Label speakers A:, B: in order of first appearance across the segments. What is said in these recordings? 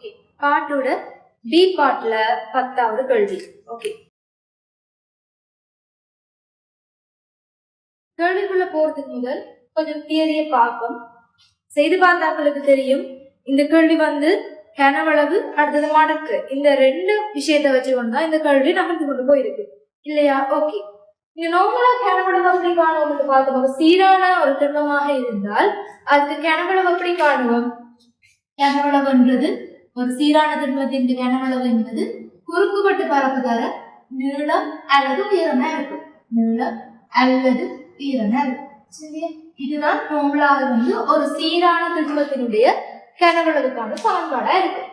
A: Okay, பாட்டோட B பாட்ல 10வது கேள்வி. ஓகே, கேள்விக்குள்ள போறதுக்கு முதல் கொஞ்சம் தியரிய பார்ப்போம். செய்து பார்த்தாக்களுக்கு தெரியும், இந்த கேள்வி கனவளவு அடுத்தது மடக்கு, இந்த 2 விஷயத்தை வச்சு கொண்டுதான் இந்த கேள்வி நகர்ந்து கொண்டு போயிருக்கு இல்லையா? ஓகே, இங்க நார்மலா கனவளவு அப்படி காணுவோம் பார்த்தோம். சீரான ஒரு திண்மமாக இருந்தால் அதுக்கு கனவளவு அப்படி காணுவோம். கனவளவுன்றது ஒரு சீரான திண்மத்தின் கனவளவு என்பது குறுக்குவெட்டு பரப்பு தர நீளம் அல்லது உயரமா இருக்கும். நீளம் அல்லது உயரமா இருக்கும். சரியா? இதுதான் நார்மலாக ஒரு சீரான திண்மத்தினுடைய கனவளவுக்கான சமன்பாடா இருக்கு.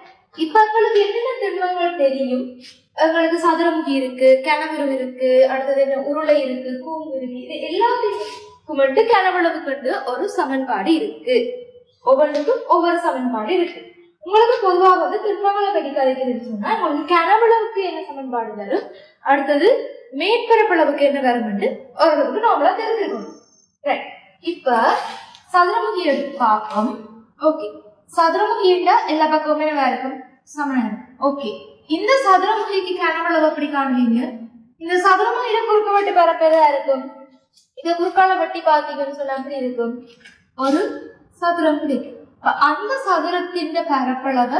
A: இப்ப எங்களுக்கு என்னென்ன திண்மங்கள் தெரியும்? எங்களுக்கு சதுரமுகி இருக்கு, கனவுரு இருக்கு, அடுத்தது என்ன உருளை இருக்கு, கூம்பு இருக்கு. இது எல்லாத்துக்கும் மட்டும் கனவளவு கண்டு ஒரு சமன்பாடு இருக்கு. ஒவ்வொன்றுக்கும் ஒவ்வொரு சமன்பாடு இருக்கு. உங்களுக்கு பொதுவாக திண்மங்களை பற்றி கதைக்கிறதுன்னு சொன்னா உங்களுக்கு கனவளவுக்கு என்ன சமன்பாடு வரும், அடுத்தது மேற்பரப்பளவுக்கு என்ன வரும் என்று ஓரளவுக்கு நாமளா தெரிஞ்சிருக்கணும். இப்ப சதுரமுகி எடுத்து பார்ப்போம். ஓகே, சதுரமுகி எல்லா பக்கமுமே என்ன இருக்கும்? சமனம். ஓகே, இந்த சதுரமுகிக்கு கனவளவு எப்படி காணுவீங்க? இந்த சதுரமுகியில குறுக்குவெட்டு பரப்பதா இருக்கும். இந்த குறுக்கால வட்டி பாத்தீங்கன்னு சொன்னா அப்படி இருக்கும், ஒரு சதுரம் கிடைக்கும். அந்த சதுரத்தின் பரப்பளவை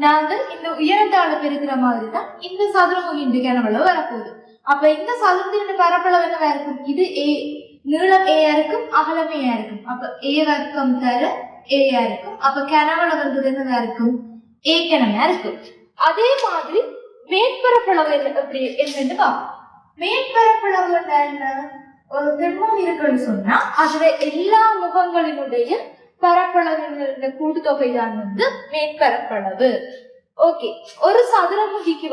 A: நாங்க இந்த உயரத்தால பெருக்கிற மாதிரி தான் இந்த சதுரமுகியின் கனவளவு வரப்போகுது. அப்ப இந்த சதுரத்தின் பரப்பளவு என்னவா இருக்கும்? இது ஏ, நீளம் ஏ இருக்கும், அகலம் ஏ இருக்கும். அப்ப ஏ வர்க்கம் தர ஏ இருக்கும். அப்ப கனவளவு என்னவா இருக்கும்? ஏ கனமா இருக்கும். அதே மாதிரி மேற்பரப்பளவு எப்படி என்னன்னு பார்ப்போம். மேற்பரப்பளவு என்ன? ஒரு திண்மம் இருக்குன்னு சொன்னா அதுல எல்லா முகங்களினுடைய பரப்பளவுகளோட கூட்டுத்தொகைதான் மேற்பரப்பளவு. ஓகே, ஒரு சதுரமுகிக்கு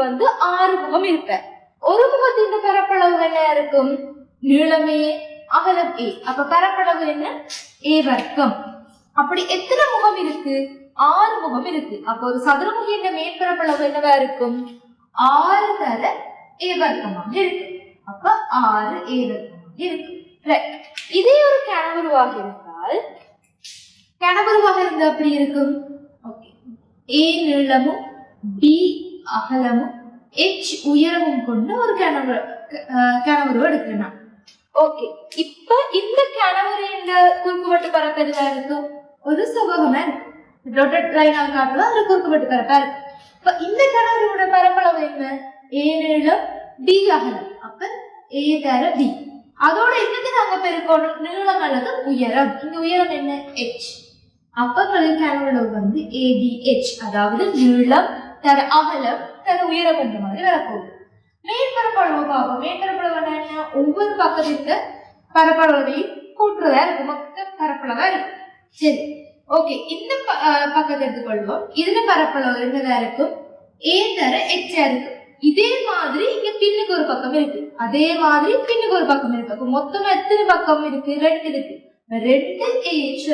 A: 6 முகம் இருப்ப. ஒரு முகத்தின் பரப்பளவு என்ன இருக்கும்? நீளமே அகலம் ஏ. அப்ப பரப்பளவு என்ன? ஏ வர்க்கம். அப்படி எத்தனை முகம் இருக்கு? 6 முகம் இருக்கு. அப்ப ஒரு சதுரமுகியின் மேற்பரப்பளவு என்னவா இருக்கும்? 6 தர ஏ வர்க்கமாக இருக்கு. அப்ப 6 ஏ வர்க்கமாக இருக்கு. இதே ஒரு கனவுருவாக இருந்தால், கனவுருவாக இருந்தா அப்படி இருக்கும். ஓகே, ஏ நீளமும் பி அகலமும் h உயரமும் கொண்ட ஒரு கனவுருவம் எடுக்கணும். ஓகே, இப்ப இந்த கனவுரின் குறுக்குவெட்டு பரப்பு எதுவா இருக்கும்? ஒரு செவ்வகமா இருக்கும். டொட்டட் லைனாக காட்டுவா ஒரு குறுக்குவெட்டு பரப்பா இருக்கு. இப்ப இந்த கனவுரோட பரப்பளவு என்ன? ஏ நீளம் டி அகலம். அப்ப ஏ தர டி. அதோட என்னது நாங்க பெருக்கணும்? நீளம் அல்லது உயரம். இந்த உயரம் என்ன? h. அப்ப கனவுளவு ADH, அதாவது நீளம் தர அகலம் தர உயரம் என்ற மாதிரி வரப்போகுது. மேற்பரப்பளவு பார்ப்போம். மேற்பரப்பளவு என்ன? ஒவ்வொரு பக்கத்தின் பரப்பளவையும் கூட்டுறதா இருக்கு, மொத்த பரப்பளவா இருக்கு. சரி, ஓகே, இந்த பக்கத்தை எடுத்துக்கொள்வோம். இதுல பரப்பளவு என்னதா இருக்கும்? ஏ தர எச்சா இருக்கு. இதே மாதிரி இங்க பின்னுக்கு ஒரு பக்கம் இருக்கு, அதே மாதிரி பின்னுக்கு ஒரு பக்கம் இருக்கு. மொத்தமா எத்தனை பக்கம் இருக்கு? 2 இருக்கு. 2 AH.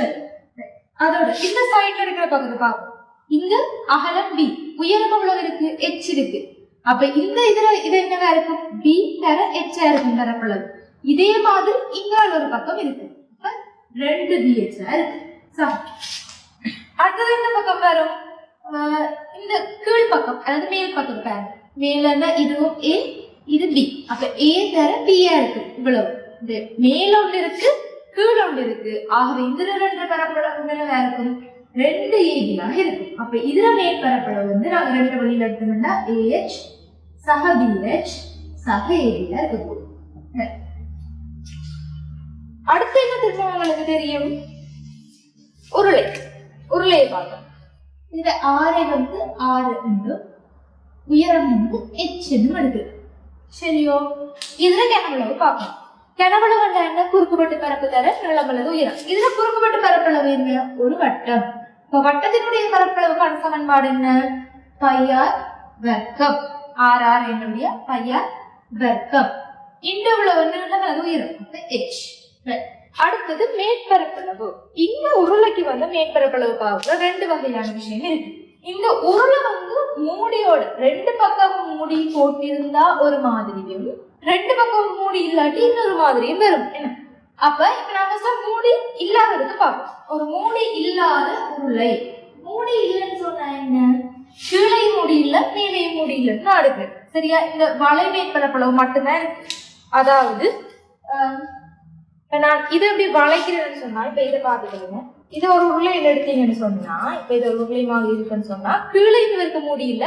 A: அதோட இந்த சைட்ல இருக்கிற பக்கத்தை பார்ப்போம். இங்க அகலம் B, உயரம் எவ்வளவு இருக்கு? H இருக்கு. அப்ப இந்த இது என்னவா இருக்கும்? B தர H இருக்கும் பரப்பளவு. இதே மாதிரி இங்க ஒரு பக்கம் இருக்கு. அப்ப 2 BH இருக்கு. அடுத்தது இந்த பக்கம் வரும், இந்த கீழ் பக்கம் அதாவது மேல் பக்கம் பாருங்க. மேலன்னா இதுவும் A, இது B. அப்ப A தர B இருக்கு. இவ்வளவு மேல ஒன்று இருக்கு, கீழ் ஒன்று இருக்கு. ஆகவே இதுல 2 பரப்பளவு என்னவா இருக்கும்? 2 ஏபியாக இருக்கும். அப்ப இதுல மேற்பரப்பளவு நாங்க 2 வழியில எடுத்தோம்னா AH சக BH சக ஏபியா இருக்கும். அடுத்து என்ன திரும்ப உங்களுக்கு தெரியும்? உருளை. உருளையை பார்த்தோம். இதுல ஆரை 6 உண்டு, உயரம் H இருக்கு. சரியோ? இதுல கனவளவு பார்க்கணும். கனவளவு என்ன? குறுக்குவெட்டு பரப்பு தர நீளம் அல்லது உயரம். இதுல குறுக்குவெட்டு பரப்பளவு என்ன? ஒரு வட்டம். இப்ப வட்டத்தினுடைய பரப்பளவுக்கான சமன்பாடு என்ன? பையார் வர்க்கம். ஆர் என்னுடைய பையார் வர்க்கம். இந்த உளவு நீளம் அல்லது உயரம் H. அடுத்தது மேற்பரப்பளவு. இந்த உருளைக்கு மேற்பரப்பளவு பார்க்க 2 வகையான விஷயம் இருக்கு. இந்த உருளை மூடியோட 2 பக்கமும் மூடி போட்டிருந்தா ஒரு மாதிரியும், 2 பக்கமும் மூடி இல்லாட்டி இன்னொரு மாதிரியும் வரும். என்ன? அப்ப இப்ப நாம மூடி இல்லாததுக்கு பார்ப்போம். ஒரு மூடி இல்லாத உருளை. மூடி இல்லைன்னு சொன்னா என்ன? முடியலன்னு அடுக்கு. சரியா? இந்த வளை மேற்பரப்பளவு மட்டும்தான் இருக்கு. அதாவது இப்ப நான் இதை எப்படி வளைக்கிறேன்னு சொன்னா, இப்ப இதை பார்த்துக்கோங்க. இதை ஒரு உருளையில் எடுத்தீங்கன்னு சொன்னா, இப்ப இது ஒரு உருளைமாக இருக்குன்னு சொன்னா கீழையும் இருக்க முடியல,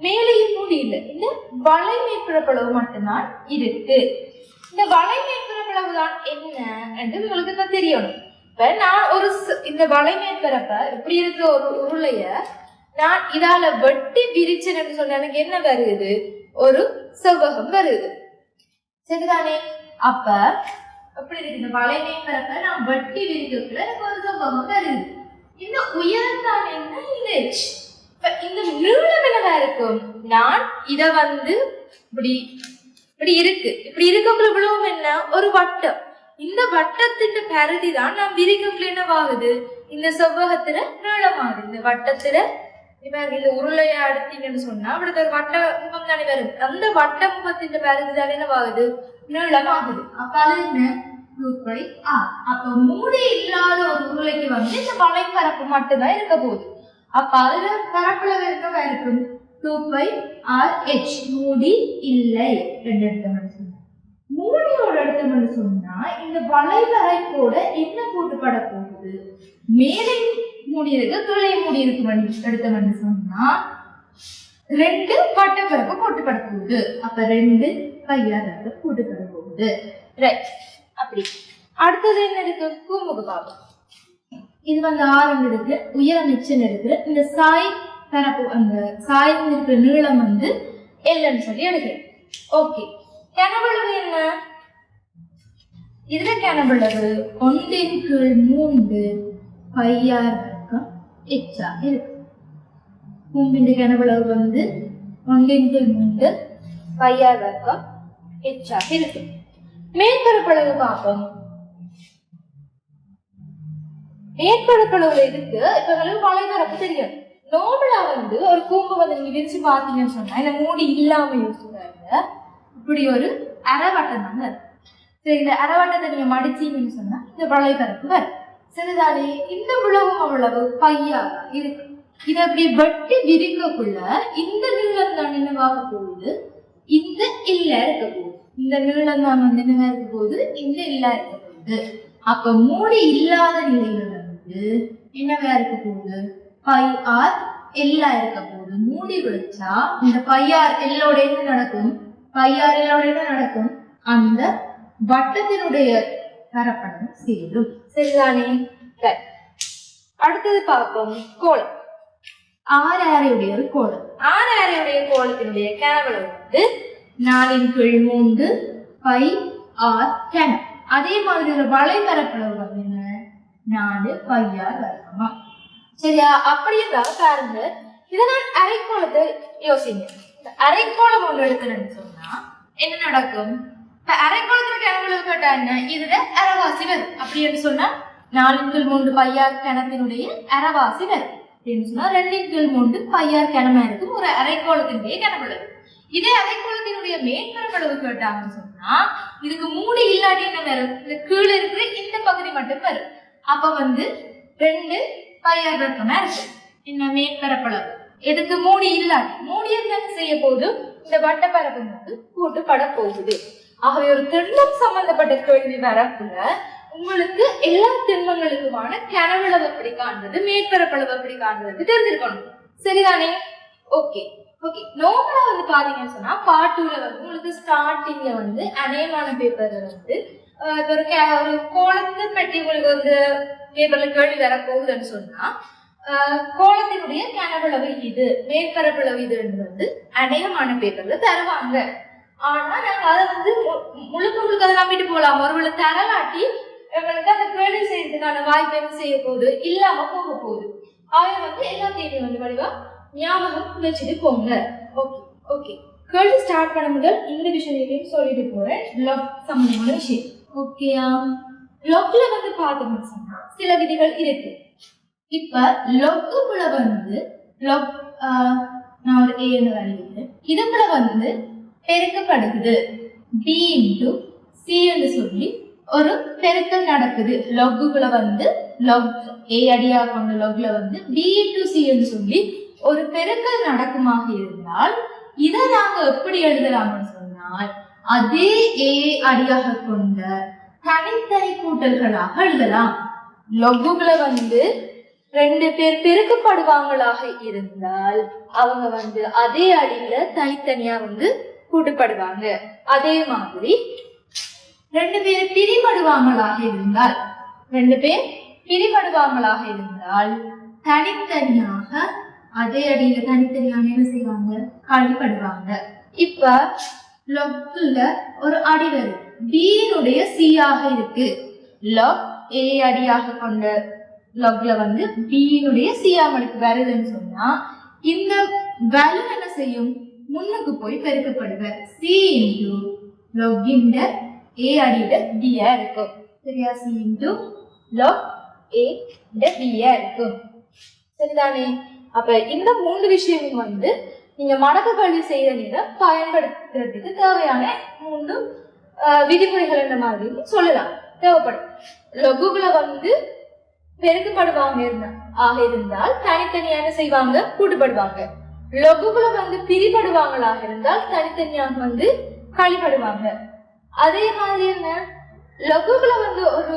A: மேலையும் முடியல. இந்த வளை மேற்பரப்பளவு மட்டும்தான் இருக்கு. இந்த வளை மேற்பரப்பளவு தான் என்ன என்று உங்களுக்கு தான் தெரியணும். இப்ப நான் இந்த வளை மேற்பரப்ப இப்படி இருக்கிற ஒரு உருளைய நான் இதால வெட்டி விரிச்சேன்னு சொன்ன எனக்கு என்ன வருது? ஒரு செவ்வகம் வருது. சரிதானே? அப்ப எப்படி இருக்கு? இந்த வளை மேற்பரப்ப நான் வெட்டி விரிக்கக்குள்ள எனக்கு ஒரு செவ்வகம் வருது. இந்த உயரம் தான் என்ன? இந்த h. இந்த நீளம் என்னவா இருக்கும்? நான் இத இப்படி இப்படி இருக்கு, இப்படி இருக்கக்குள்ள விழுவும் என்ன? ஒரு வட்டம். இந்த வட்டத்தின் பரிதி தான் நான் விரிக்கக்குள்ள என்னவாகுது? இந்த செவ்வகத்துல நீளமாகுது. இந்த வட்டத்துல இப்ப இந்த உருளைய அடுத்தீங்கன்னு சொன்னா அப்படி ஒரு வட்ட முகம் தானே வரும். அந்த வட்ட முகத்தின் பரிதி தான் என்னவாகுது? நீளமாகுது. அப்ப அது என்ன? 2πr. அப்ப மூடி இல்லாத ஒரு உருளைக்கு இந்த வளைப்பரப்பு மட்டும்தான் இருக்க போகுது. அப்ப அதுல பரப்பளவு என்னவா இருக்கும்? 2πrh. மூடி இல்லை ரெண்டு எடுத்தோம்னு சொன்னா, மூடியோட எடுத்தோம்னு சொன்னா இந்த வளைவரைப்போட என்ன போட்டுப்பட போகுது? மேலே மூடி இருக்கு, கீழே மூடி இருக்கு எடுத்தோம்னு சொன்னா ரெண்டு வட்டப்பரப்பு போட்டுப்பட போகுது. அப்ப 2πr போட்டுப்பட போகுது. ரைட். அப்படி அடுத்தது என்ன இருக்கு? கூமுக பாகம். இது ஆரம் இருக்கு, உயரம் மிச்சம் இருக்கு. இந்த சாய் பரப்பு அந்த சாயம் இருக்கிற நீளம் எல்ன்னு சொல்லி எடுக்கிறேன். ஓகே. கனவளவு என்ன? இதுல கனவளவு 1/3 πr எச்சா இருக்கு. கூம்பின் கனவளவு 1/3 πr எச்சா இருக்கு. மேற்பரப்பளவு பார்ப்போம். மேற்பரப்பளவுல இருக்கு. இப்ப வளைவரப்பு தெரியும். நார்மலா ஒரு கூம்பு நீங்க விரிச்சு பாத்தீங்கன்னு சொன்னா இந்த மூடி இல்லாம யோசிச்சுக்காங்க இப்படி ஒரு அரைவட்டம் தாங்க. சரி, இந்த அரைவட்டத்தை நீங்க மடிச்சீங்கன்னு சொன்னா இந்த வளைவரப்பு வரும். சரிதானே? இந்த உழவும் அவ்வளவு பையா இருக்கு. இதை அப்படி வெட்டி விரிக்கக்குள்ள இந்த நீளம் தான் என்னவாக போகுது? இந்த இல்ல இருக்க போகுது. இந்த நீளம் தான் என்னவா இருக்க போகுது? இந்த இல்ல இருக்க போகுது. அப்ப மூடி இல்லாத நிலையில என்னவா இருக்க போகுது? πr எல்லா இருக்க போகுது. மூடி விழிச்சா இந்த πr எல்லோட என்ன நடக்கும்? πr எல்லோட என்ன நடக்கும்? அந்த வட்டத்தினுடைய பரப்பளவு சேரும். சரிதானே? அடுத்தது பார்ப்போம். கோலம். 6 ஆரையுடைய ஒரு கோலம். 6 ஆரையுடைய கோலத்தினுடைய கனவளவு 4/3 πr கன. அதே மாதிரி ஒரு வளைபரப்பளவு என்ன? 4πr வருமா? சரியா? அப்படியே பாருங்க. இதை நான் அரைக்கோளத்தை யோசிங்க. இந்த அரைக்கோளம் ஒன்று எடுக்கணும்னு சொன்னா என்ன நடக்கும்? இப்ப அரைக்கோளத்துல கனவளவு கேட்டா என்ன? இதுல அரைவாசி வரும். அப்படி என்று சொன்னா 4/3 πr கணத்தினுடைய அரைவாசி வரும். அப்படின்னு சொன்னா 2/3 πr கனமா இருக்கும் ஒரு அரைக்கோளத்தினுடைய கனவளவு. இதே அரைக்கோளத்தினுடைய மேற்பரப்பளவு கேட்டாங்கன்னு சொன்னா இதுக்கு மூடி இல்லாட்டி என்ன வரும்? இந்த கீழே இருக்கிற இந்த பகுதி மட்டும் வரும். அப்ப 2πr இருக்கும். என்ன மேற்பரப்பளவு? எதுக்கு? மூடி இல்லாட்டி. மூடி இருந்தாங்க செய்ய போது இந்த வட்டப்பரப்பு கூட்டுப்பட போகுது. ஆகவே ஒரு திண்மம் சம்பந்தப்பட்ட கேள்வி வரக்குள்ள உங்களுக்கு எல்லா திண்மங்களுக்குமான கனவளவு எப்படி காண்றது, மேற்பரப்பளவு எப்படி காண்றது தெரிஞ்சிருக்கணும். சரிதானே? Okay okay. நார்மலா பாத்தீங்கன்னு சொன்னா பார்ட் 2ல உங்களுக்கு ஸ்டார்டிங்ல அநேகமான பேப்பர்ல ஒரு கோலத்தை பற்றி உங்களுக்கு பேப்பர்ல கேள்வி வர போகுதுன்னு சொன்னா கோலத்தினுடைய கனவளவு இது, மேற்பரப்பளவு இது அநேகமான பேப்பர்ல தருவாங்க. ஆனா நாங்க அதை முழுக்க முழுக்க அதை நம்பிட்டு போகலாம். ஒருவேளை தரலாட்டி எங்களுக்கு அந்த கேள்வி செய்யறதுக்கான வாய்ப்பு என்ன செய்ய போகுது? இல்லாம போக போகுது. அவை எல்லாத்தையுமே வடிவா ஞாபகம் வச்சுட்டு போங்க. Okay okay. கேள்வி ஸ்டார்ட் பண்ண முதல் இந்த விஷயம் சொல்லிட்டு போறேன். லவ் சம்பந்தமான விஷயம். ஓகேயா? லவ்ல பார்த்தோம்னு சொன்னா சில விதிகள் இருக்கு. இப்ப லொக்குள்ள லொக் நான் ஒரு ஏன்னு வரையிறேன். இதுக்குள்ள பெருக்கப்படுகிறது. b × c என்று சொல்லி ஒரு பெருக்கல் நடக்குது. லொக்குள்ள லொக் a அடியாக கொண்ட லொக்ல b × c என்று சொல்லி ஒரு பெருக்கல் நடக்குமாக இருந்தால் இதை நாங்க எப்படி எழுதலாம்னு சொன்னால் அதே ஏ அடியாக கொண்ட தனித்தனி கூட்டல்களாக எழுதலாம். லொகுகளை வந்து 2 பேர் பெருக்கப்படுவாங்களாக இருந்தால் அவங்க வந்து அதே அடியில தனித்தனியா வந்து கூட்டப்படுவாங்க. அதே மாதிரி 2 பேர் பிரிபடுவாங்களாக இருந்தால் தனித்தனியாக அதே அடியில தனித்தனியாக என்ன செய்வாங்க, கழிப்படுவாங்க. இப்ப லொக்ல ஒரு அடி வருது, B-னுடைய C ஆக இருக்கு. லொக் A அடியாக கொண்ட லொக்ல வந்து B-னுடைய C ஆமலுக்கு வருதுன்னு சொன்னா இந்த வேல்யூ என்ன செய்யும், முன்னுக்கு போய் பெருக்கப்படுவார். C இன்டு லொக் A அடியில D ஆ இருக்கும். சரியா? C into log A D ஆ இருக்கும். சரிதானே? அப்ப இந்த 3 விஷயமும் வந்து நீங்க மடக்கு கல்வி செய்த நேரம் பயன்படுத்துறதுக்கு தேவையான 3 விதிமுறைகள் என்ற மாதிரி சொல்லலாம், தேவைப்படும். லொகுகளை வந்து பெருக்கப்படுவாங்க இருந்தால் தனித்தனியாக செய்வாங்க, கூட்டுப்படுவாங்க. லொகுகளை வந்து பிரிபடுவாங்களாக இருந்தால் தனித்தனியாக வந்து கழிப்படுவாங்க. அதே மாதிரி என்ன, லொகுகளை வந்து ஒரு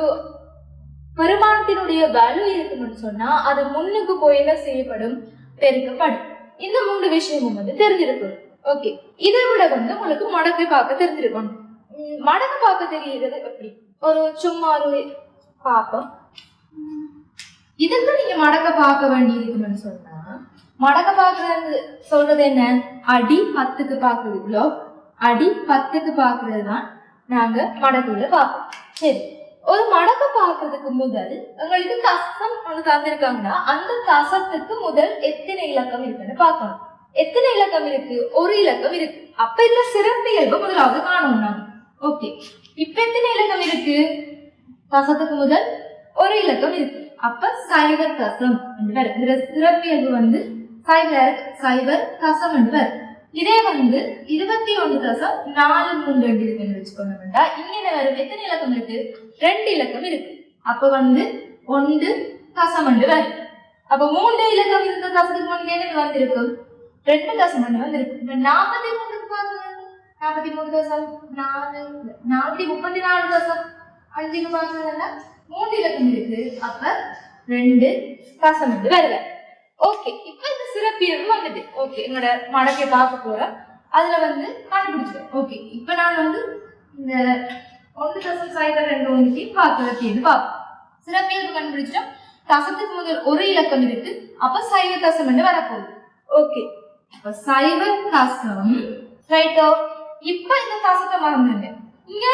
A: பெருமானத்தினுடைய வேல்யூ இருக்குன்னு சொன்னா அது முன்னுக்கு போய் என்ன செய்யப்படும், பெருக்கப்படும். இந்த 3 விஷயமும் வந்து தெரிஞ்சிருக்கணும். ஓகே, இதை விட வந்து உங்களுக்கு மடக்கை பார்க்க தெரிஞ்சிருக்கணும். மடக்கை பார்க்க தெரியுறது எப்படி, ஒரு சும்மா ஒரு பார்ப்போம். இதுக்கு நீங்க மடக்க பார்க்க வேண்டி இருக்குன்னு சொன்னா, மடக்க பார்க்கறது சொல்றது என்ன, அடி 10க்கு பார்க்கறது, லோக் அடி 10க்கு பார்க்கறது தான் நாங்க மடக்குள்ள பார்ப்போம். சரி, ஒரு மடக்க பார்க்கறதுக்கு முதல் உங்களுக்கு தசம் ஒண்ணு தந்திருக்காங்கன்னா அந்த தசத்துக்கு முதல் எத்தனை இலக்கம் இருக்குன்னு பார்க்கணும். எத்தனை இலக்கம் இருக்கு, ஒரு இலக்கம் இருக்கு. அப்ப இதுல சிறப்பியல்பு முதலாவது காணணும் நாங்க. ஓகே, இப்ப எத்தனை இலக்கம் இருக்கு, தசத்துக்கு முதல் ஒரு இலக்கம் இருக்கு. அப்ப சைவர் தசம் என்று சிறப்பியல்பு வந்து சைவர் தசம் என்று. இதே வந்து 21.43 இருக்குன்னு வச்சுக்கோங்க. இங்க வரும் எத்தனை இலக்கம் இருக்கு, 2 இலக்கம் இருக்கு. அப்ப வந்து 1 தசம் என்று வரும். அப்ப 3 இலக்கம் இருந்த தசத்துக்கு முன்னாடி என்ன வந்திருக்கும், 2 தசம் என்று வந்திருக்கு. 43க்கு பாருங்க, 434 தசம் 5க்கு பாருங்க 3 இலக்கம் இருக்கு. அப்ப 2 தசம் என்று வருது. ஓகே, இப்ப இந்த சிறப்பியல்பு வந்துட்டு ஓகே, என்னோட மடக்கை பார்க்க போறேன், அதுல வந்து கண்டுபிடிச்சேன். ஓகே, இப்ப நான் வந்து இந்த 1.02 பார்க்கறது பார்ப்போம். சிறப்பியல்பு கண்டுபிடிச்சோம், தசத்துக்கு முதல் ஒரு இலக்கம் இருக்கு. அப்ப சைவ தசம் என்று வரப்போகுது. ஓகே, அப்ப சைவ தசம் ரைட்டோ. இப்ப இந்த தசத்தை மறந்துங்க. இங்க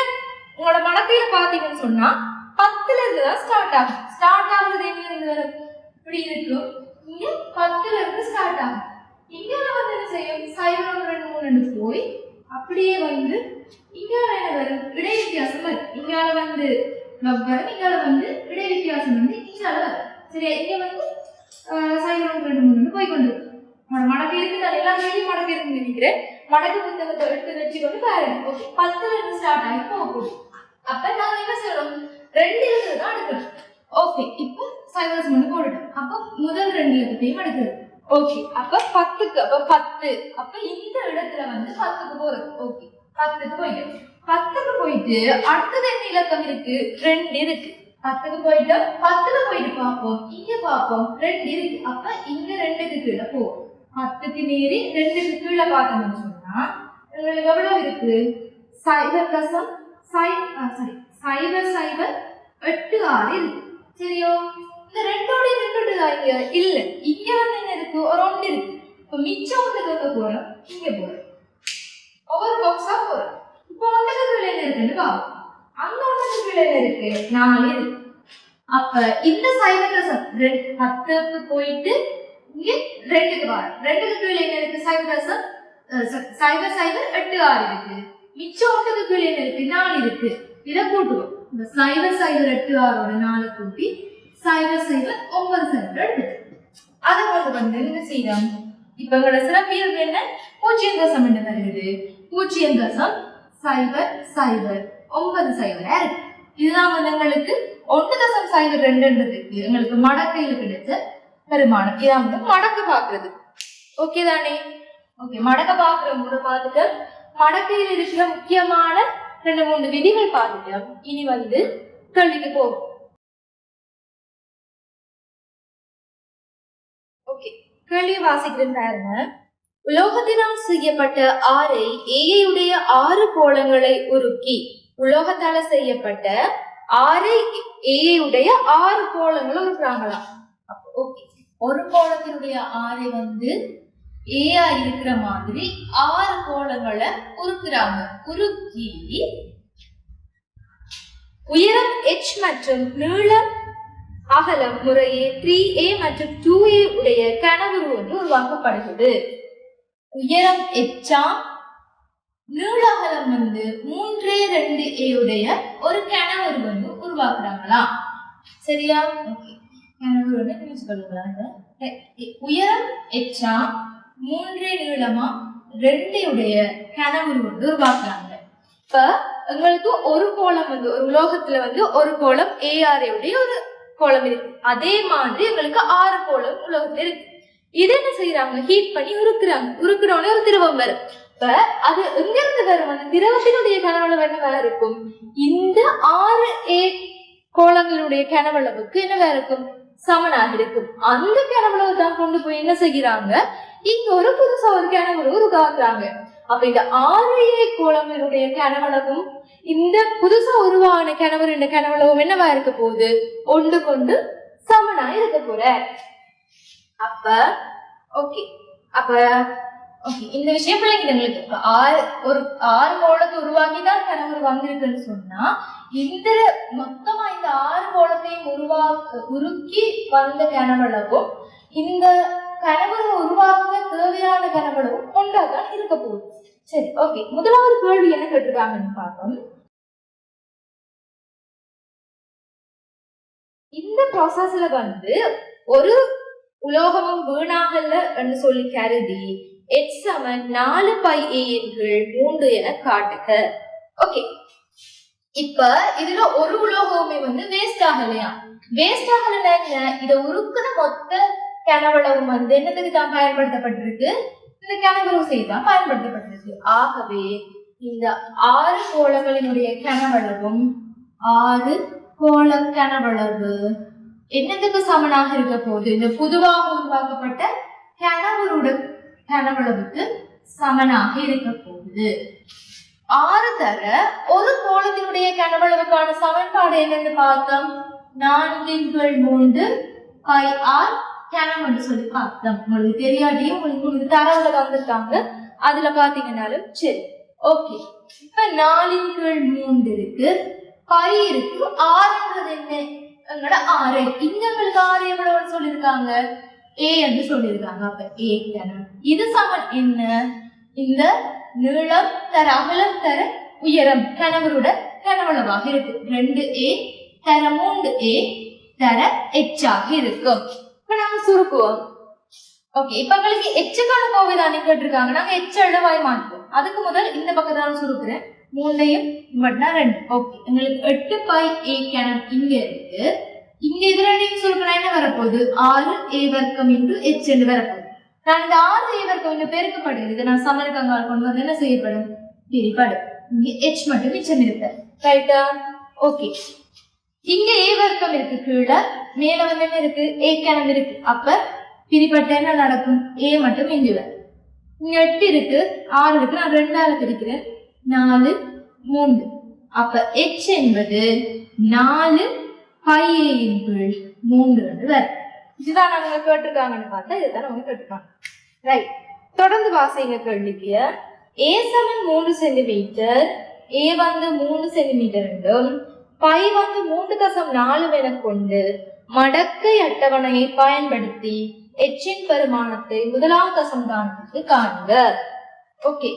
A: உங்களோட மடக்கையில பாத்தீங்கன்னு சொன்னா 10ல இருந்து தான் ஸ்டார்ட் ஆகும். ஸ்டார்ட் ஆகுறது எங்க இருந்து வரும், இப்படி இருக்கும். இங்க 10ல இருந்து ஸ்டார்ட் ஆகும். இங்க வந்து என்ன செய்யும், 0 1 2 3 போய் அப்படியே வந்து இங்க என்ன வரும், இடை வித்தியாசம் வரும். இங்கால வந்து லொக் வரும், இங்கால வந்து இடை வித்தியாசம் வந்து இங்கால வரும். சரியா? இங்க வந்து 0 1 2 3 போய் கொண்டு மடக்கு இருக்கு. நான் எல்லா வேலையும் மடக்கு இருக்குன்னு நினைக்கிறேன். மடக்கு புத்தகத்தை எடுத்து வச்சுக்கொண்டு பாருங்க. ஓகே, 10ல இருந்து ஸ்டார்ட் ஆகி போகும். அப்ப நாங்க என்ன செய்யணும், 2 இலக்கத்தை தான் எடுக்கணும். ஓகே, இப்போ சைவசம் வந்து போடணும். அப்போ முதல் 2 இலக்கத்தையும் எடுக்கிறது. ஓகே, அப்ப 10க்கு அப்ப 10. அப்ப இந்த இடத்துல வந்து 10க்கு போறது. ஓகே, 10க்கு போயிட்டு 10க்கு போயிட்டு அடுத்தது என்ன இலக்கம் இருக்கு, 2 இருக்கு. 10க்கு போயிட்டு 10ல போயிட்டு பார்ப்போம், இங்க பார்ப்போம் 2 இருக்கு. அப்ப இங்க 2க்கு கீழே போவோம். 10க்கு நேரி 2க்கு கீழே பார்த்தோம்னு சொன்னா உங்களுக்கு எவ்வளவு இருக்கு, 0.008 இருக்கு. சரியோ? இந்த 2ஓட 2 இங்க இல்ல, இங்க வந்து என்ன இருக்கு, ஒரு 1 இருக்கு. இப்ப மிச்சம் ஒண்ணுக்கு வந்து போறோம், இங்க போறோம், ஒவ்வொரு பாக்ஸா போறோம். இப்போ ஒண்ணுக்கு கீழே என்ன இருக்குன்னு பாப்போம். அந்த ஒண்ணுக்கு கீழே என்ன இருக்கு, 4 இருக்கு. அப்ப இந்த சைவரசம் 10க்கு போயிட்டு இங்க 2க்கு வர, 2க்கு கீழே என்ன இருக்கு, சைவரசம் 0.008 இருக்கு. மிச்சம் ஒண்ணுக்கு கீழே என்ன இருக்கு, 4 இருக்கு. இதை கூட்டுவோம். இந்த 0.008 4 கூட்டி 0.09 எடுத்து அதை வந்து என்ன செய்யலாம். இப்ப எங்களோட சிறப்பியல்பு என்ன, 0.0 என்ன வருகிறது, 0.009 இருக்கு. இதுதான் வந்து எங்களுக்கு 1.02 எங்களுக்கு மடக்கையில கிடைச்ச பெருமானம். இதான் வந்து மடக்கு பாக்குறது. ஓகே தானே? ஓகே, மடக்க பாக்குற முறை பார்த்துட்டு மடக்கையில் இருக்கிற முக்கியமான 2-3 விதிகள் பார்த்துட்டோம். இனி கேள்விக்கு போகும். ஓகே, கேள்வி வாசிக்கிறேன் பாருங்க. உலோகத்தினால் செய்யப்பட்ட ஆரை ஏயுடைய 6 கோளங்களை உருக்கி, உலோகத்தால செய்யப்பட்ட ஆரை ஏயுடைய 6 கோளங்களை உருக்குறாங்களாம். ஓகே, ஒரு கோளத்தினுடைய ஆரை ஏயா இருக்கிற மாதிரி 6 கோளங்களை உருக்குறாங்க. உருக்கி உயரம் h மற்றும் நீளம் அகலம் முறையே 3a மற்றும் 2a உடைய கனவுரு ஒன்று உருவாக்கப்படுகிறது. உயரம் எச்சாம், நீள அகலம் 3.2a உடைய ஒரு கனவுரு உருவாக்குறாங்களாம். சரியா? கனவுரு உயரம் எச்சாம், 3 நீளமா 2 உடைய கனவுரு உருவாக்குறாங்க. இப்ப எங்களுக்கு ஒரு கோளம் ஒரு உலோகத்துல ஒரு கோளம் AR உடைய ஒரு கோளம் இருக்கு. அதே மாதிரி எங்களுக்கு 6 கோளம் உலோகத்துல இருக்கு. இது என்ன செய்யறாங்க? ஹீட் பண்ணி உருக்குறாங்க. உருக்குறோன்னு ஒரு திரவம் வரும். இப்ப அது எங்க இருந்து வரும்? அந்த திரவத்தினுடைய கனவளவு என்னவா இருக்கும்? இந்த 6A கோளங்களுடைய கனவளவுக்கு என்னவா இருக்கும்? சமனாக இருக்கும். அந்த கனவளவு தான் கொண்டு போய் என்ன செய்யறாங்க? இங்க ஒரு புதுசா ஒரு கனவளவு உருவாக்குறாங்க. அப்ப இந்த 6A கோளங்களுடைய கனவளவும் இந்த புதுசா உருவான கனவளவும் என்னவா இருக்க போகுது? ஒன்று கொண்டு சமனா இருக்க போற. அப்ப ஓகே, இந்த விஷயம் பிள்ளைங்களுக்கு ஒரு 6 கோளத்தை உருவாக்கிதான் கனவு வந்திருக்குன்னு சொன்னா, இந்த மொத்தமா இந்த 6 கோளத்தையும் உருக்கி வந்த கனவளவும் இந்த கனவு உருவாக்க தேவையான கனவளவும் ஒன்றாதான் இருக்க போகுது. சரி, ஓகே. முதலாவது கேள்வி என்ன கேட்டிருக்காங்கன்னு பார்ப்போம். இந்த ப்ராசஸ்ல ஒரு உலோகமும் வீணாகல என்று சொல்லி கருதி h = 4πa/3 என காட்டுக. ஓகே, இப்ப இதுல ஒரு உலோகமே வேஸ்ட் ஆகலையா? வேஸ்ட் ஆகலன்னா என்ன? இத உருக்குற மொத்த கனவளவும் என்னதுக்கு தான் பயன்படுத்தப்பட்டிருக்கு? இந்த கனவளவு செய்தான் பயன்படுத்தப்பட்டிருக்கு. ஆகவே இந்த 6 கோளங்களினுடைய கனவளவும் 6 கோள கனவளவு என்னதுக்கு சமனாக இருக்க போகுது? இந்த புதுவாக உருவாக்கப்பட்ட கனவளவுக்கு சமனாக இருக்க போகுது. 6 தர ஒரு கோளத்தினுடைய கனவளவுக்கான சமன்பாடு என்னன்னு பார்த்தோம். 4/3 πr கனம் என்று சொல்லி பார்த்தோம். உங்களுக்கு தெரியாட்டியும் உங்களுக்கு தரவுல தந்துட்டாங்க, அதுல பாத்தீங்கன்னாலும் சரி. ஓகே, இப்ப 4/3 இருக்கு, பை இருக்கு, 6ன்றது என்ன? எங்களோட 6. இங்க உங்களுக்கு 6 எவ்வளவு சொல்லியிருக்காங்க? A என்று சொல்லியிருக்காங்க. அப்ப A கனம். இது சமன் என்ன? இந்த நீளம் தர அகலம் தர உயரம் கனவரோட கனவளவாக இருக்கு. 2a தர 3a தர h ஆக இருக்கும். இப்ப நாங்க சுருக்குவோம். ஓகே, இப்ப உங்களுக்கு எச்சுக்கான கோவை தானே கேட்டிருக்காங்க. நாங்க எச்ச அளவாய் மாற்றுவோம். அதுக்கு முதல் இந்த பக்கத்தான சுருக்குறேன். 3ஐயும் 2. ஓகே, எங்களுக்கு 8πa கனம் இங்க இருக்கு. இங்க இது ரெண்டையும் சுருக்கினா என்ன வரப்போகுது? 6a வர்க்கம் × h என்று வரப்போகுது. நான் இந்த 6a வர்க்கம் இங்க பெருக்கப்படுது. இதை நான் சமனுக்கங்கால் கொண்டு வந்து என்ன செய்யப்படும்? பிரிப்படும். இங்க h மட்டும் மிச்சம் இருக்கு. ரைட்டா? ஓகே, இங்க a வர்க்கம் இருக்கு, கீழே மேல என்ன இருக்கு? a கனம் இருக்கு. அப்ப பிரிப்பட்ட என்ன நடக்கும்? a மட்டும் இங்க வரும். இங்க 8 இருக்கு, 6 இருக்கு. நான் 2ஆல பிரிக்கிறேன். 4 3. அப்ப h என்பது 4πa/3 வரும். இதுதான் நாங்க கேட்டிருக்காங்கன்னு பார்த்தா இதுதான் அவங்க கேட்டிருக்காங்க. ரைட், தொடர்ந்து வாசிங்க கேள்விக்கு. a = 3 சென்டிமீட்டர், a 3 சென்டிமீட்டர் என்றும் பை 3.4 என கொண்டு மடக்கை அட்டவணையை பயன்படுத்தி எச்சின் பெருமானத்தை முதலாம் தசம்தானத்துக்கு காண்க. ஓகே,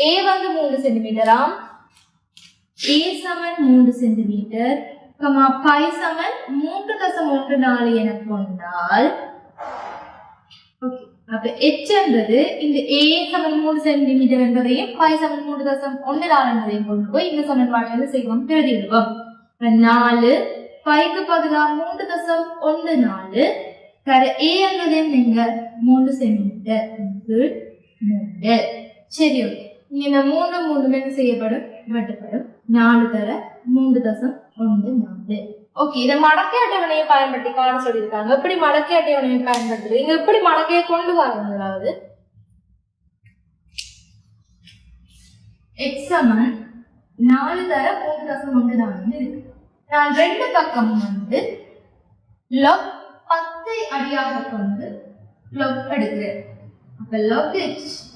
A: a 3 சென்டிமீட்டராம், a = 3 சென்டிமீட்டர், பை 3.14 என கொண்டால் அப்ப h என்பது இந்த a = 3 சென்டிமீட்டர் என்பதையும் பை 3.14 என்பதையும் கொண்டு போய் இந்த சமன்பாட்டில் செய்வோம், எழுதிடுவோம். 4 பைக்கு பதிலாக 3.14 தர a என்பது நீங்க 3 சென்டிமீட்டர் 3 2. சரி, ஓகே. இங்க இந்த 3 3 என்ன செய்யப்படும்? வெட்டப்படும். 4 தர 3.14. ஓகே, இதை மடக்கை அட்டவணையை பயன்படுத்தி காண சொல்லியிருக்காங்க. எப்படி மடக்கை அட்டவணையை பயன்படுத்துறது? இங்க எப்படி மடக்கையை கொண்டு வரணும்னாவது x சமன் 4 தர 3.14 இருக்கு. நான் ரெண்டு பக்கம் வந்து log 10 அடியாக கொண்டு log எடுக்கிறேன். அப்ப log h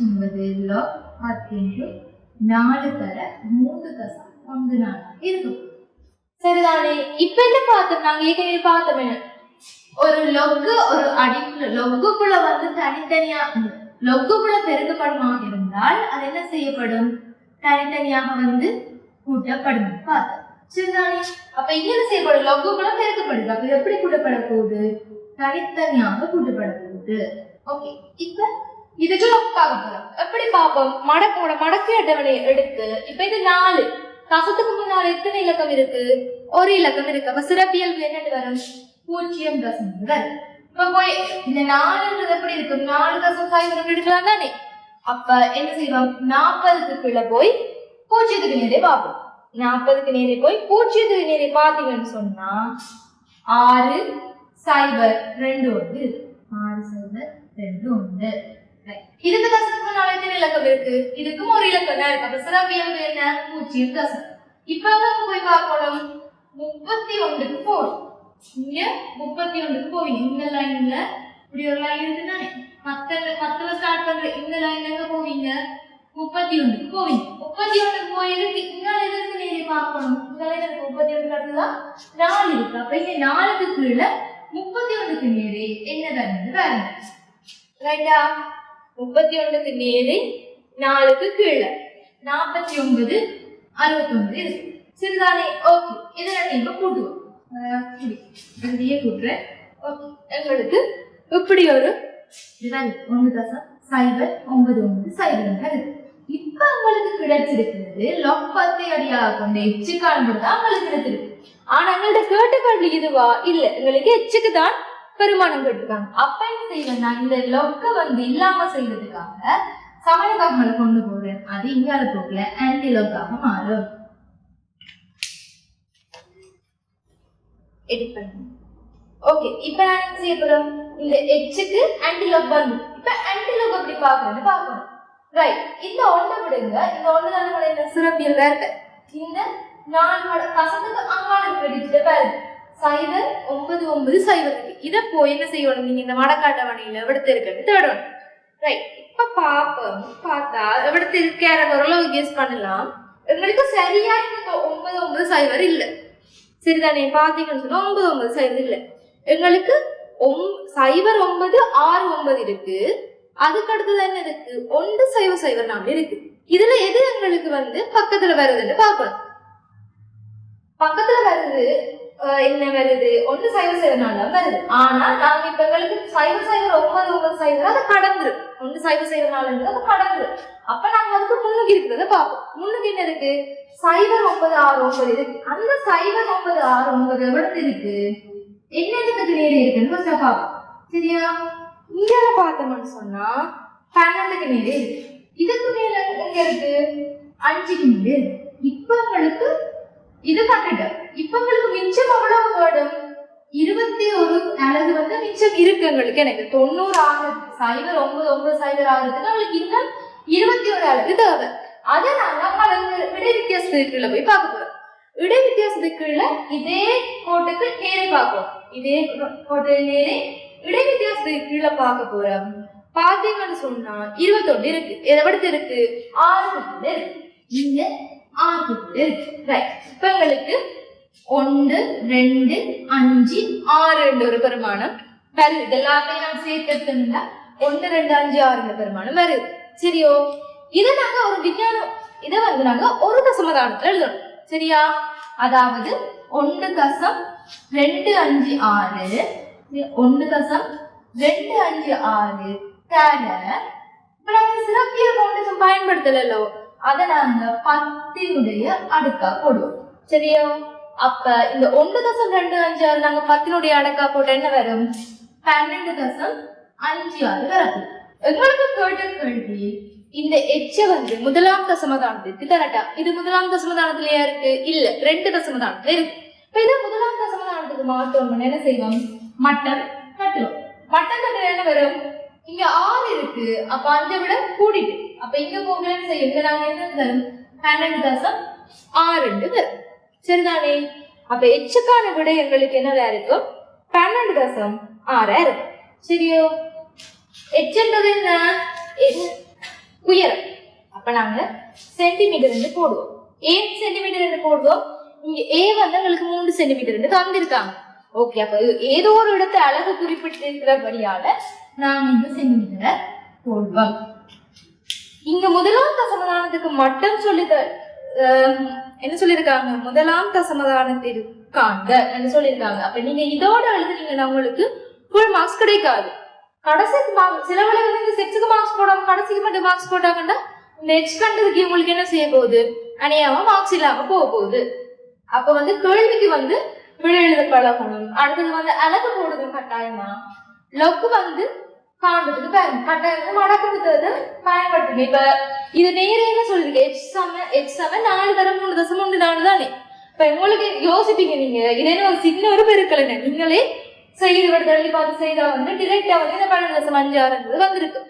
A: என்பது log 10 × 4 தர 3.14 இருக்கும். சரிதானே? இப்ப என்ன பார்த்தோம்? நாங்க ஏற்கனவே பார்த்தோம் என்ன, ஒரு லொக்கு ஒரு லொக்குக்குள்ள வந்து தனித்தனியா லொக்குக்குள்ள பெருக்கப்படுமாக இருந்தால் அது என்ன செய்யப்படும்? தனித்தனியாக வந்து கூட்டப்படும் பார்த்தோம். சரிதானே? அப்ப இங்க என்ன செய்யப்படும்? லொக்குக்குள்ள பெருக்கப்படுது. அப்ப எப்படி கூட்டப்பட போகுது? தனித்தனியாக கூட்டப்பட போகுது. ஓகே, இப்ப இதுக்கு லொக் பார்க்க போறோம். எப்படி பார்ப்போம்? மடக்கு அட்டவணையை எடுத்து இப்ப இது 4 கசத்துக்கு முன்னால் எத்தனை இலக்கம் இருக்கு? ஒரு இலக்கம் இருக்கு. அப்ப சிறப்பியல்பு என்னன்னு வரும்? 0.0 வரும். இப்ப போய் இந்த 4 எப்படி இருக்கு? 4.0 எடுக்கலாம் தானே? அப்ப என்ன செய்வோம்? 40க்கு கீழே போய் 0க்கு நேரே பார்ப்போம். 40க்கு நேரே போய் 0க்கு நேரே பார்த்தீங்கன்னு சொன்னா 6.021 இருக்கு. 6.021. இதுக்கு தசமத்துக்கு முன்னால எத்தனை இலக்கம் இருக்கு? இதுக்கும் ஒரு இலக்கம் தான் இருக்கு. அப்ப சிறப்பியல்பு என்ன? 0. இப்ப அங்க போய் பார்க்கணும். 31க்கு போகும். இங்க 31க்கு போவீங்க. இந்த லைன்ல இப்படி ஒரு லைன் இருக்கு தானே? 10ல ஸ்டார்ட் பண்ற இந்த லைன்ல எங்க போவீங்க? 31க்கு போவீங்க. 31க்கு போயிருக்கு. இங்கால எதுக்கு நேரே பார்க்கணும்? இங்கால எனக்கு 31 அடுத்ததா 4 இருக்கு. அப்ப இங்க 4க்கு கீழே 31க்கு நேரே என்னதான் பாருங்க. ரைட்டா? 31க்கு நேரே 4க்கு கீழே 49 69 இருக்கு. சரிதானே? ஓகே, இதெல்லாம் நீங்க கூட்டுவோம். அப்படியே கூட்டுறேன். ஓகே, எங்களுக்கு இப்படி ஒரு 1.099 இருக்கு. இப்ப உங்களுக்கு கிடைச்சிருக்கிறது log 10 அடியாக கொண்ட h காண்பதுதான் உங்களுக்கு கிடைச்சிருக்கு. ஆனா எங்கள்ட்ட கேட்ட கேள்வி இதுவா? இல்ல, எங்களுக்கு h தான் பெருமானம் கேட்டிருக்காங்க. அப்ப என்ன செய்வேன்னா இந்த லொக்க வந்து இல்லாம செய்யறதுக்காக சமணக்காக கொண்டு போறேன். அது இங்கால போகல ஆன்டி லொக்காக மாறும். எடிட் பண்ணுங்க. ஓகே, இப்ப நான் என்ன செய்ய போறோம்? இந்த h-க்கு ஆன்டி லொக் வந்து இப்ப ஆன்டி லொக் எப்படி பாக்குறேன்னு பார்க்கணும். ரைட், இந்த ஒண்ணை விடுங்க. இந்த ஒண்ணு தானே கூட என்ன சிறப்பியல் வேற. இந்த 4 கசத்துக்கு அங்கால இருக்கிற பாருங்க. 0.99 இருக்கு. இத போய் என்ன செய்யணும்? நீங்க இந்த மடக்காட்டவணையில எவ்வளவு இருக்குன்னு தேடணும். ரைட், இப்ப பாப்போம். பார்த்தா எவ்வளவு இருக்கார ஓரளவு கெஸ் பண்ணலாம். எங்களுக்கு சரியா இந்த 990 இல்ல. சரிதானே? பாத்தீங்கன்னு சொன்னா 990 இல்ல. எங்களுக்கு 0969 இருக்கு. அதுக்கு அடுத்தது என்ன இருக்கு? 1004 இருக்கு. இதுல எது எங்களுக்கு வந்து பக்கத்துல வருதுன்னு பாக்கணும். பக்கத்துல வருது என்ன வருது? 1004 வருது. ஆனா நாங்க இப்ப எங்களுக்கு 0099 அதை கடந்துரு. 1004 அதை கடந்துரு. அப்ப நாங்க அதுக்கு முன்னுக்கு இருக்கிறத பார்ப்போம். முன்னுக்கு என்ன இருக்கு? 0969 இருக்கு. அந்த 0969 எவ்வளவு இருக்கு? என்ன இதுக்கு நேரே இருக்குன்னு ஃபர்ஸ்ட் பார்ப்போம். சரியா? இங்க பார்த்தோம்னு சொன்னா 12க்கு நேரே இருக்கு. இதுக்கு மேல எங்க இருக்கு? 5க்கு நேரே இருக்கு. இப்ப உங்களுக்கு இது கண்டுட்டேன். இப்ப உங்களுக்கு மிச்சம் எவ்வளவு வேணும்? 21 அழகு வந்து மிச்சம் இருக்கு எங்களுக்கு. எனக்கு 90 ஆகுது. 0990 ஆகுதுக்கு நம்மளுக்கு இன்னும் 21 அழகு தேவை. அதை நாங்க இடை வித்தியாசத்துக்குள்ள போய் பார்க்க போறோம். இடை வித்தியாசத்துக்குள்ள இதே கோட்டுக்கு நேரே பார்ப்போம். இதே கோட்டு நேரே இடை வித்தியாசத்துக்கு கீழே பார்க்க போறோம். பாத்தீங்கன்னு சொன்னா 21 இருக்கு. எவ்வளவு இருக்கு? 6 இருக்கு. இங்க 6 இருக்கு. ரைட், இப்ப எங்களுக்கு 1 2 5 6 ஒரு பெருமானம் வருது. இதெல்லாத்தையும் நான் சேர்த்துட்டோம்னா 1 2 5 6 பெருமானம் வருது. சரியோ? இதை நாங்க ஒரு விஞ்ஞானம் இதை வந்து நாங்க ஒரு தசமதானத்துல எழுதணும். சரியா? அதாவது 1.256 1.256 தர இப்ப நாங்க சிறப்பியல் கவுண்டேஷன் பயன்படுத்தலோ, அதை நாங்க 10 அடுக்கா போடுவோம். சரியா? அப்ப இந்த 1.256 நாங்க 10 அடுக்கா போட்ட என்ன வரும்? 12.56 வரும். எங்களுக்கு கேட்ட கேள்வி இந்த எச்ச வந்து முதலாம் தசமதானத்துக்கு தரட்டா. இது முதலாம் தசமதானத்திலயா இருக்கு? இல்ல, 2 தசமதானத்துல இருக்கு. இப்ப இதை முதலாம் தசமதானத்துக்கு மாற்றோம்னு என்ன செய்வோம்? மட்டம் கட்டுவோம். மட்டம் கட்டுற என்ன வரும்? இங்க 6 இருக்கு, அப்ப 5 விட கூடிட்டு, அப்ப இங்க போக என்ன செய்யும்? இங்க நாங்க என்ன வரும்? 12.6 வரும். சரிதானே? அப்ப எச்சுக்கான விட எங்களுக்கு என்னதா இருக்கும்? 12.6 இருக்கும். சரியோ? எச்சன்றது என்ன? உயரம். அப்ப நாங்க சென்டிமீட்டர் போடுவோம். ஏன் சென்டிமீட்டர் போடுவோம்? இங்க ஏ வந்து எங்களுக்கு 3 சென்டிமீட்டர் தந்திருக்காங்க. ஓகே, அப்ப ஏதோ ஒரு இடத்தை அழகு குறிப்பிட்டிருக்கிறபடியால நாங்க இந்த சென்டிமீட்டரை போடுவோம். இங்க முதலாம் தசமதானத்துக்கு மட்டும் என்ன சொல்லிருக்காங்க? முதலாம் தசமதானத்திற்காங்க என்ன சொல்லிருக்காங்க. அப்ப நீங்க இதோட எழுதுனீங்கன்னா உங்களுக்கு ஃபுல் மார்க்ஸ் கிடைக்காது. கடைசிக்கு மார்க்ஸ் சில வேளை வந்து செக்ஸுக்கு மார்க்ஸ் போடாம கடைசிக்கு மட்டும் மார்க்ஸ் போட்டாங்கன்னா இந்த எச் கண்டதுக்கு உங்களுக்கு என்ன செய்ய போகுது? அநியாயமா மார்க்ஸ் இல்லாம போக போகுது. அப்ப வந்து கேள்விக்கு வந்து விடை எழுத பழகணும். அடுத்தது வந்து அழகு போடுது கட்டாயமா. லொக்கு வந்து காண்றதுக்கு கட்டாயமா மடக்கு புத்தகத்தை பயன்படுத்துங்க. இப்ப இது நேரே என்ன சொல்லிருக்கு? எச் சம 4 தரம் 3.14 தானே. இப்ப உங்களுக்கு யோசிப்பீங்க நீங்க இதே ஒரு சின்ன ஒரு பெருக்கலைங்க நீங்களே செய்து தள்ளி பார்த்து செய்தா வந்து டிரெக்டா வந்து இந்த 12.56 வந்திருக்கு.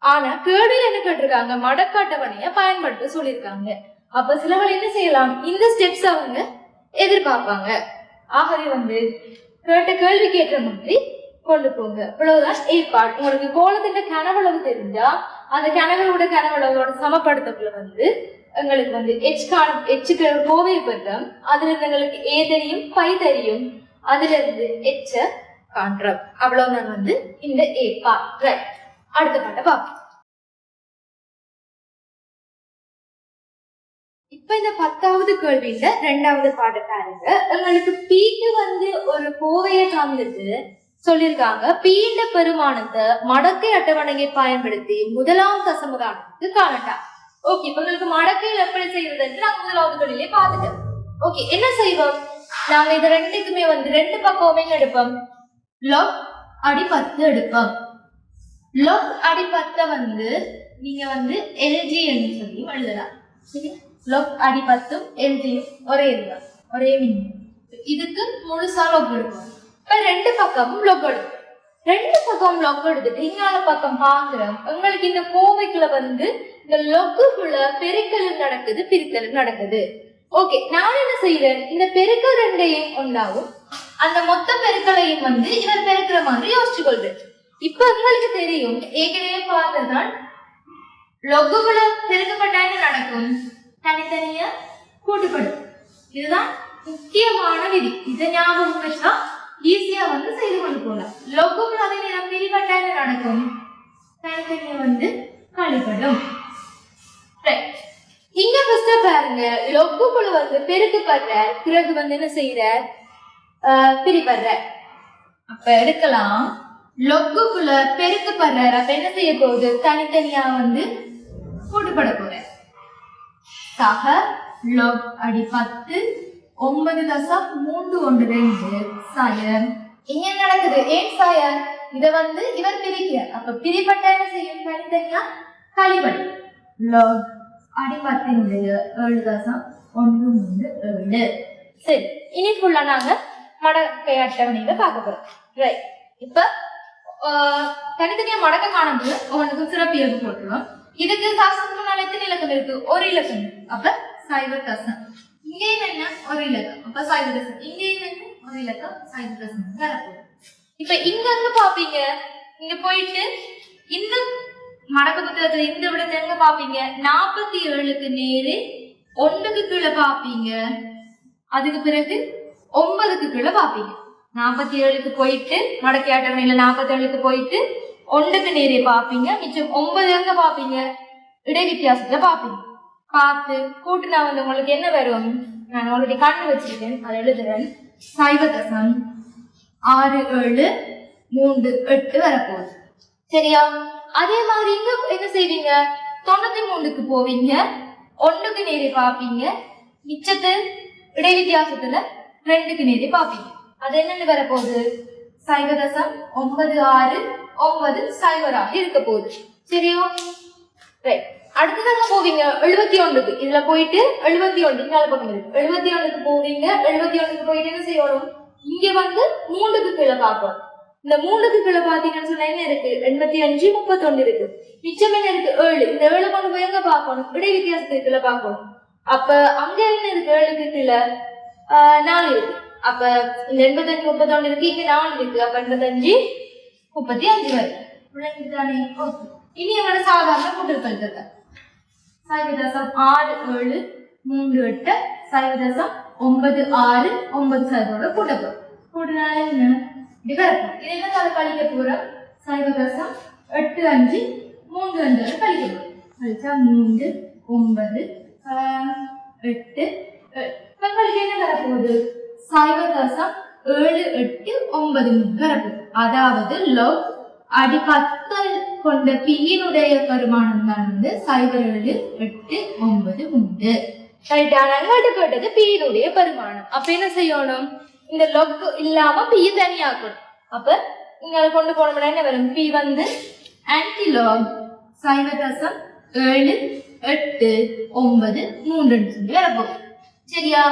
A: ஆனா கேள்வியில் என்ன கேட்டிருக்காங்க? மடக்காட்டவணைய பயன்படுத்த சொல்லியிருக்காங்க. அப்ப சிலவர்கள் என்ன செய்யலாம்? இந்த ஸ்டெப்ஸ் அவங்க எதிர்பார்ப்பாங்க. ஆகவே வந்து கேட்ட கேள்விக்கு ஏற்ற மாதிரி கொண்டு போங்க. இவ்வளவுதான் ஏற்பாடு. உங்களுக்கு கோலத்தின் கனவளவு தெரிஞ்சா அந்த கனவளவோட சமப்படுத்தக்குள்ள வந்து எங்களுக்கு வந்து எச்சுக்கு கோவையை பெற்றோம். அதுல இருந்து எங்களுக்கு ஏ தெரியும், பை தெரியும். அதுல இருந்து எச்ச காண்றோம். அவ்வளவுதான் வந்து இந்த ஏற்பாடு. அடுத்த பாட்டை பார்ப்போம். இப்ப இந்த 10வது கேள்வியில 2வது பாட்டு பாருங்க. எங்களுக்கு பீக்கு வந்து ஒரு கோவையை தந்துட்டு சொல்லியிருக்காங்க. பீண்ட பெருமானத்தை மடக்கை அட்டவணையை பயன்படுத்தி முதலாம் தசமதானத்துக்கு காணட்டா. ஓகே, இப்ப உங்களுக்கு மடக்கையில் எப்படி செய்யறதுன்னு நாங்க முதலாவது கேள்வியிலே பார்த்துட்டோம். ஓகே, என்ன செய்வோம்? நாங்க இது ரெண்டுக்குமே வந்து 2 பக்கமே எடுப்போம். லொக் அடி 10 எடுப்போம். லொக் அடி 10 வந்து நீங்க வந்து எல்ஜி என்று சொல்லி எழுதலாம். சரி, லொக் அடி 10ம் எல்ஜியும் ஒரே இதுதான், ஒரே மீனிங். இதுக்கு முழுசா லொக் எடுப்போம். இப்ப 2 பக்கமும் லொக் எடுப்போம். 2 பக்கம் லொக் எடுத்துட்டு இங்கால பக்கம் பாக்குறோம். உங்களுக்கு இந்த கோவைக்குள்ள வந்து இந்த லொக்குக்குள்ள பெருக்கலும் நடக்குது, பிரித்தலும் நடக்குது. ஓகே, நான் என்ன செய்யறேன்? இந்த பெருக்கல் 2ஐயும் ஒன்றாவும் அந்த மொத்த பெருக்கலையும் வந்து இவர் பெருக்கிற மாதிரி யோசிச்சு கொள்றேன். இப்ப உங்களுக்கு தெரியும், ஏற்கனவே பார்த்ததான் லொக்குக்குள்ள பெருக்கப்பட்டா என்ன நடக்கும்? தனித்தனியா கூட்டுப்படும். இதுதான் முக்கியமான விதி. இதை ஞாபகம் வச்சா ஈஸியா வந்து செய்து கொண்டு போகலாம். லொக்குக்குள்ள அதே நேரம் பிரிப்பட்டா என்ன நடக்கும்? தனித்தனியா வந்து கழிப்படும். இங்க ஃபர்ஸ்ட் பாருங்க, லொக்குக்குள்ள வந்து பெருக்கப்படுற பிறகு வந்து என்ன செய்யற? பிரிப்படுற. அப்ப எடுக்கலாம், லொக்குக்குள்ள பெருக்கப்படுற. அப்ப என்ன செய்ய போகுது? தனித்தனியா வந்து கூட்டுப்பட போற. சக லொக் அடி 10 9.312 சாயர். இங்க நடக்குது ஏன் சாயர்? இத வந்து இவர் பிரிக்கிறார். அப்ப பிரிப்பட்ட என்ன செய்யும்? தனித்தனியா கழிப்படும். லொக் அடி 10 7.137. சரி, இனி ஃபுல்லா நாங்க மடக்கை அட்டவணையில பார்க்க போறோம். ரைட், இப்ப தனித்தனியா மடக்க காணும்போது ஒவ்வொன்றுக்கும் சிறப்பியல்பு போட்டுருவோம். இதுக்கு சாஸ்திரத்தினால எத்தனை இலக்கம் இருக்கு? ஒரு இலக்கம். அப்ப 0.0. இங்கேயும் என்ன? ஒரு இலக்கம். அப்ப 0.0. இங்கேயும் என்ன? ஒரு இலக்கம். 0.0 வரப்போகுது. இப்ப இங்க பாப்பீங்க, இங்க போயிட்டு இந்த மடக்க புத்தகத்துல இந்த விடத்தை எங்க பாப்பீங்க? 47க்கு நேரு 1க்கு கீழே பாப்பீங்க. அதுக்கு பிறகு 9க்கு கீழே பாப்பீங்க. 47க்கு போயிட்டு மடக்கை அட்டவணையில 47க்கு போயிட்டு 1க்கு நேரே பாப்பீங்க. மிச்சம் 9 எங்க பாப்பீங்க? இடை வித்தியாசத்துல பாப்பீங்க. பார்த்து கூட்டுனா வந்து உங்களுக்கு என்ன வரும்? நான் ஆல்ரெடி கண்ணு வச்சிருக்கேன், அதை எழுதுறேன். 0.6738 வரப்போகுது. சரியா? அதே மாதிரி இங்க என்ன செய்வீங்க? 93க்கு போவீங்க, 1க்கு நேரே பாப்பீங்க. மிச்சத்து இடை வித்தியாசத்துல 2க்கு நேரே பாப்பீங்க. அது என்னன்னு வரப்போகுது? 0.969 இருக்க போகுது. சரியோ? ரைட். அடுத்ததாக போவீங்க 71க்கு. இதுல போயிட்டு 71 மேல பக்கம் இருக்கு. 71க்கு போவீங்க. 71க்கு போயிட்டு என்ன செய்யணும்? இங்க வந்து 3க்கு கீழே பார்ப்போம். இந்த 3க்கு கீழே பாத்தீங்கன்னு சொன்னா என்ன இருக்கு? 85, 31 இருக்கு. மிச்சம் என்ன இருக்கு? 7. இந்த 7 கொண்டு போய் எங்க பார்க்கணும்? இடை வித்தியாசத்துக்கு கீழே பார்க்கணும். அப்ப அங்க என்ன இருக்கு? 7க்கு கீழே 4 இருக்கு. அப்ப இந்த 85, 31 இருக்கு. இங்க 4 இருக்கு. அப்ப 85, 35 வரை. இனி எங்களோட சாதாரண கூட்டல் கருத்து 0.6738 0.9690 கூட்டப்போம். கூட்டினால என்ன? இப்படி வரப்போம். இது என்ன கழிக்க போறோம்? 0.8535 கழிக்க போறோம். கழிச்சா 3 9 8 கழிக்க என்ன வரப்போகுது? 0.789 வரப்போகுது. அதாவது லோக் அடிப்பத்தல் கொண்ட பியினுடைய பெருமானம் தான் வந்து 0.789. ரைட்டா? நாங்க கேட்டது பியினுடைய பெருமானம். அப்ப என்ன செய்யணும்? இந்த லொக் இல்லாம பி தனியாக்கணும். அப்ப இங்க கொண்டு போனோம்னா என்ன வரும்? பி வந்து ஆன்டிலாக் 0.789 சொல்லி வரப்போம். சரியா?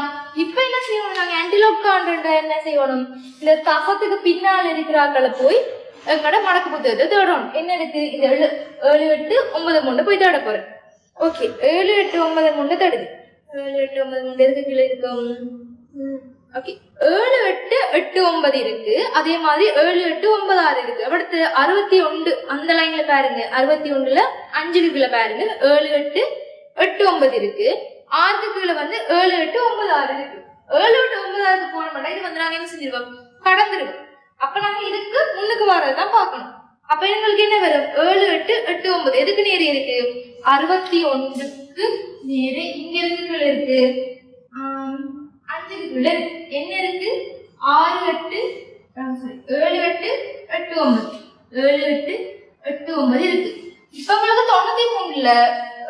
A: இப்ப என்ன செய்யணும்? நாங்க ஆன்டிலாக் காண்ற என்ன செய்யணும்? இந்த தசத்துக்கு பின்னால் இருக்கிறாக்களை போய் எங்கட மடக்கு புத்தகத்தை தேடணும். என்ன இருக்கு? இந்த 7 8 9 3 போய் தேட போறேன். ஓகே, 7 8 9 3 தேடுது. 7 8 9 3 எதுக்கு கீழே இருக்கும்? ஓகே, 7 8 8 9 இருக்கு. அதே மாதிரி 7 8 9 6 இருக்கு. அடுத்து 61 அந்த லைன்ல பாருங்க. 61ல 5க்கு கீழே பாருங்க. 7 8 8 9 இருக்கு. 6க்கு கீழே வந்து 7 8 9 6 இருக்கு. 7 8 9 6க்கு போன மாட்டா இது வந்து நாங்க என்ன செஞ்சிருவோம்? கடந்துருவோம். அப்ப நாங்க இதுக்கு முன்னுக்கு வரதான் பார்க்கணும். அப்ப எங்களுக்கு என்ன வரும்? 7 8 8 9 எதுக்கு நேரே இருக்கு? 61க்கு நேரே இங்க இருக்கு கீழே இருக்கு. 5க்கு கீழே என்ன இருக்கு? 6 8 7 8 8 9 7 8 8 9 இருக்கு. இப்ப உங்களுக்கு 93ல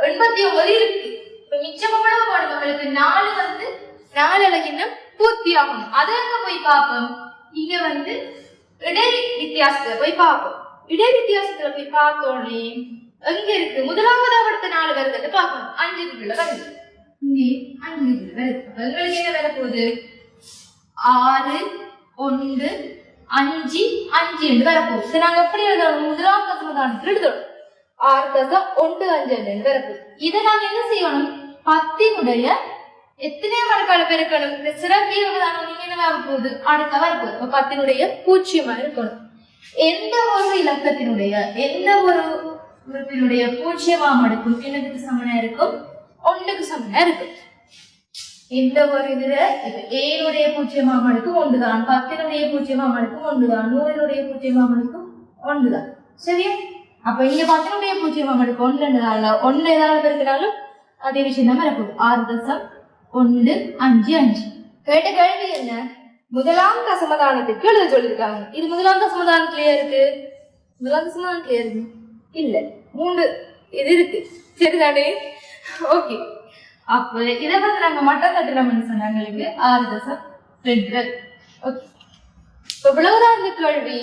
A: 89 இருக்கு. இப்ப மிச்சம் எவ்வளவு போடும்? உங்களுக்கு 4 வந்து 4 இலக்கியம் பூர்த்தி ஆகணும். அதை எங்க போய் பார்ப்போம்? இங்க வந்து இடை வித்தியாசத்துல போய் பார்ப்போம். இடை வித்தியாசத்துல போய் பார்த்தோடனே எங்க இருக்கு? முதலாவது அடுத்த 4 வருது பார்க்கணும். 5க்கு கீழே வருது. இங்கே 5க்கு கீழே வருது. எங்களுக்கு என்ன வர போகுது? 6 1 5 5 என்று வரப்போகுது. சரி, நாங்க எப்படி எழுதணும்? முதலாம் தசமதானத்தில் எழுதணும். 6.15 வரப்போகுது. இதை நாங்க என்ன செய்யணும்? 10னுடைய எத்தனை மடக்கால பெருக்கணும்? இந்த சிறப்பு நீங்க என்ன வரப்போகுது? அடுத்த வரப்போகுது. 10னுடைய 0 இருக்கணும். எந்த ஒரு இலக்கத்தினுடைய எந்த ஒரு உறுப்பினுடைய 0 அடுக்கும் என்னதுக்கு சமனா இருக்கும்? 1க்கு சமனா இருக்கும். எந்த ஒரு இதுல இப்ப ஏனுடைய 0 அடுக்கும் 1 தான், 10னுடைய 0 அடுக்கும் 1 தான், 100னுடைய 0 அடுக்கும் 1 தான். சரியா? அப்ப இங்க 10னுடைய 0 அடுக்கும் 1 ஏதாவது பெருக்கினாலும் அதே விஷயம் தான் வரப்போகுது. 6.155. கேட்ட கேள்வி என்ன? முதலாம் தசமதானத்துக்கு எழுத சொல்லியிருக்காங்க. இது முதலாம் தசமதானத்திலேயே இருக்கு? முதலாம் தசமதானத்திலேயே இருக்கு? இல்ல, 3 இது இருக்கு. சரிதானே? ஓகே, அப்ப இதை வந்து நாங்க மட்டம் தட்டுறோம்னு சொன்னாங்களுக்கு 6.2. ஓகே, இப்ப இவ்வளவுதான் இந்த கேள்வி.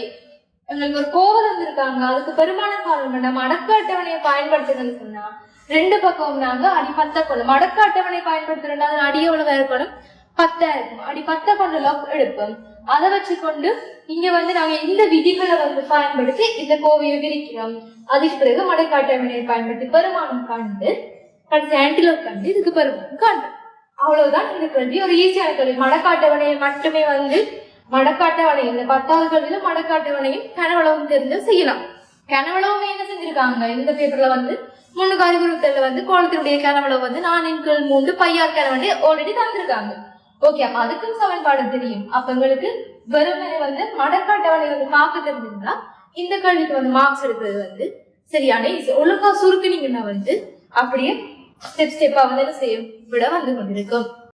A: எங்களுக்கு ஒரு கோவம் வந்திருக்காங்க. அதுக்கு பெருமான காரணம் நம்ம அடக்க அட்டவணையை பயன்படுத்துறதுன்னு சொன்னா 2 பக்கம் நாங்க அடி 10 கொள்ளும். அடக்க அட்டவணை பயன்படுத்துறோம்னா அது அடி எவ்வளவு இருக்கணும்? 10 இருக்கும். அடி 10 கொண்டு லாக் எடுப்போம். அதை வச்சுக்கொண்டு இங்க வந்து நாங்க இந்த விதிகளை வந்து பயன்படுத்தி இந்த கோவையை விரிக்கிறோம். அதுக்கு பிறகு மடக்க அட்டவணையை பயன்படுத்தி பெருமானம் கண்டு கடைசி ஆன்டிலோக் கண்டு இதுக்கு பெருமானம் காண்டு. அவ்வளவுதான் இந்த கேள்வி. ஒரு ஈஸியான கேள்வி. மடக்க அட்டவணையை மட்டுமே வந்து மடக்க அட்டவணை இந்த 10வது கேள்வியில மடக்க அட்டவணையும் கனவளவும் தெரிஞ்சு செய்யலாம். கனவளவுமே என்ன செஞ்சிருக்காங்க? இந்த பேப்பர்ல வந்து 3 அறிவுறுத்தல வந்து கோலத்தினுடைய கனவளவு வந்து 4x3 பையார் கனவளை ஆல்ரெடி தந்திருக்காங்க. ஓகே, அப்ப அதுக்கும் சமன்பாடு தெரியும். அப்ப உங்களுக்கு வெறுமனே வந்து மடக்க அட்டவணை வந்து பார்க்க தெரிஞ்சிருந்தா இந்த கேள்விக்கு வந்து மார்க்ஸ் எடுக்கிறது வந்து சரியான ஈஸி. ஒழுங்கா சுருக்குனீங்கன்னா வந்து அப்படியே ஸ்டெப் ஸ்டெப்பா வந்து என்ன செய்யும் விட வந்து கொண்டிருக்கும்.